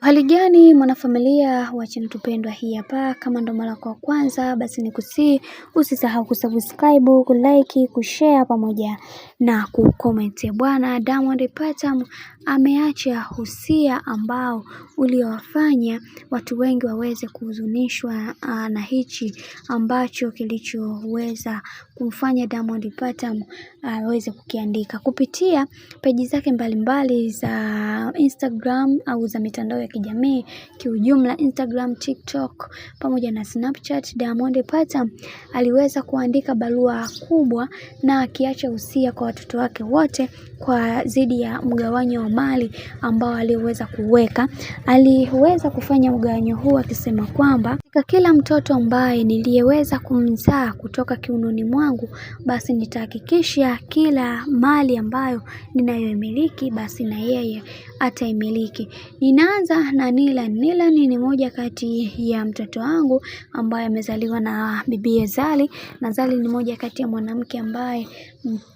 Hali gani mwanafamilia wa channel tupendwa hii hapa, kama ndo mara kwa kwanza basi nikusii usisahau kusubscribe, kulike, kushare pamoja na kucomment. Bwana Diamond Platnumz ameacha husia ambao uliowafanya watu wengi waweze kuhuzunishwa na hichi ambacho kilichoweza kumfanya Diamond Platnumz aweze kukiandika kupitia peji zake mbalimbali za Instagram au za mitandao ya kijamii kiujumla, Instagram, TikTok pamoja na Snapchat. Diamond Platnumz aliweza kuandika barua kubwa na akiacha usia kwa watoto wake wote kwa zidi ya mgawanyo wa mali ambao aliweza kuweka. Aliweza kufanya mgawanyo huu akisema kwamba kila mtoto ambaye niliyeweza kumzaa kutoka kiunoni mwangu, basi nitahakikisha kila mali ambayo ninayoimiliki basi na yeye ataimiliki. Ninaanza na Nilan. Nilan ni moja kati ya mtoto wangu ambaye amezaliwa na bibi Zari, na Zari ni moja kati ya mwanamke ambaye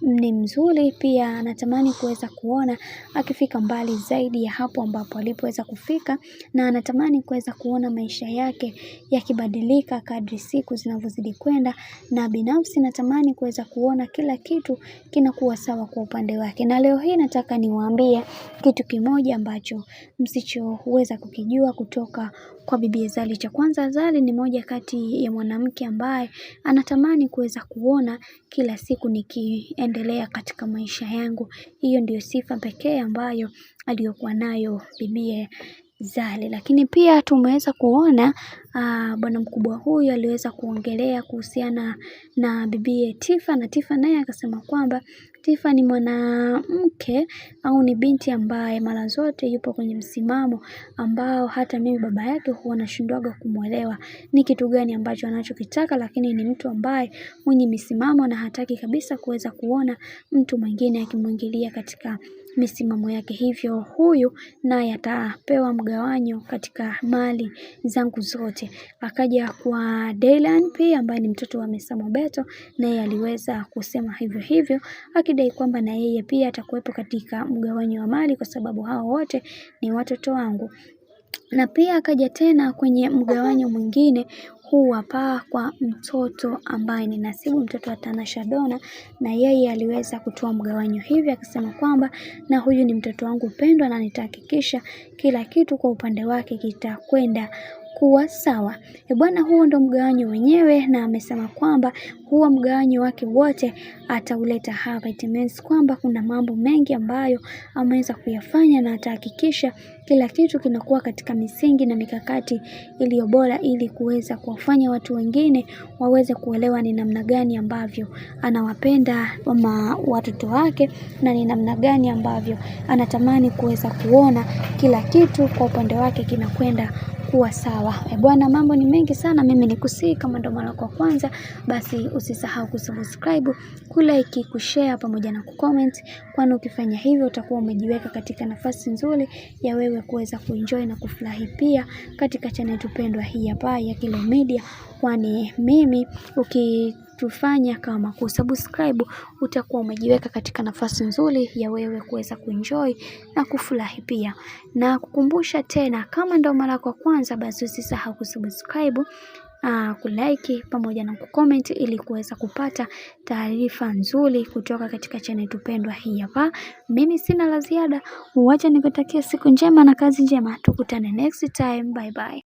ni mzuri, pia anatamani kuweza kuona akifika mbali zaidi ya hapo ambapo alipoweza kufika, na anatamani kuweza kuona maisha yake yakibadilika kadri siku zinavyozidi kwenda, na binafsi natamani kuweza kuona kila kitu kinakuwa sawa kwa upande wake. Na leo hii nataka niwaambie kitu kimoja ambacho msichoweza kukijua kutoka kwa bibi Zari. Cha kwanza, Zari ni moja kati ya mwanamke ambaye anatamani kuweza kuona kila siku nikiendelea katika maisha yangu. Hiyo ndio sifa pekee ambayo aliyokuwa nayo bibi Zari. Lakini pia tumeweza kuona bwana mkubwa huyu aliweza kuongelea kuhusiana na bibi Tifa, na Tifa naye akasema kwamba Tifa ni mwanamke au ni binti ambaye mara zote yupo kwenye msimamo ambao hata mimi baba yake huwa nashindwaga kumuelewa ni kitu gani ambacho anachokitaka, lakini ni mtu ambaye mwenye misimamo na hataki kabisa kuweza kuona mtu mwingine akimwingilia katika misimamo yake. Hivyo huyu naye atapewa mgawanyo katika mali zangu zote. Akaja kwa Dylan pia ambaye ni mtoto wa Mesa Mobeto, naye aliweza kusema hivyo hivyo akidai kwamba na yeye pia atakuwepo katika mgawanyo wa mali kwa sababu hao wote ni watoto wangu. Na pia akaja tena kwenye mgawanyo mwingine huu hapa kwa mtoto ambaye ni Nasibu, mtoto wa Tanasha Donna, na yeye aliweza kutoa mgawanyo hivi akisema kwamba na huyu ni mtoto wangu pendwa na nitahakikisha kila kitu kwa upande wake kitakwenda kuwa sawa. Bwana, huo ndo mgawanyo wenyewe, na amesema kwamba huo mgawanyo wake wote atauleta hapa. It means kwamba kuna mambo mengi ambayo ameweza kuyafanya na atahakikisha kila kitu kinakuwa katika misingi na mikakati iliyo bora ili kuweza kuwafanya watu wengine waweze kuelewa ni namna gani ambavyo anawapenda watoto wake na ni namna gani ambavyo anatamani kuweza kuona kila kitu kwa upande wake kinakwenda kuwa sawa. Bwana, mambo ni mengi sana. Mimi nikusii kama ndo mara kwa kwanza basi usisahau kusubscribe, kulike, kushare pamoja na kucomment, kwani ukifanya hivyo utakuwa umejiweka katika nafasi nzuri ya wewe kuweza kuenjoy na kufurahi pia katika channel tupendwa hii hapa ya Kilo Media, kwani mimi ukitufanya kama kusubscribe utakuwa umejiweka katika nafasi nzuri ya wewe kuweza kuenjoy na kufurahi pia. Na kukumbusha tena, kama ndo mara kwa kwanza basi usisahau kusubscribe, kulike pamoja na kucomment ili kuweza kupata taarifa nzuri kutoka katika channel tupendwa hii hapa. Mimi sina la ziada, wacha nikutakia siku njema na kazi njema. Tukutane next time. Bye bye.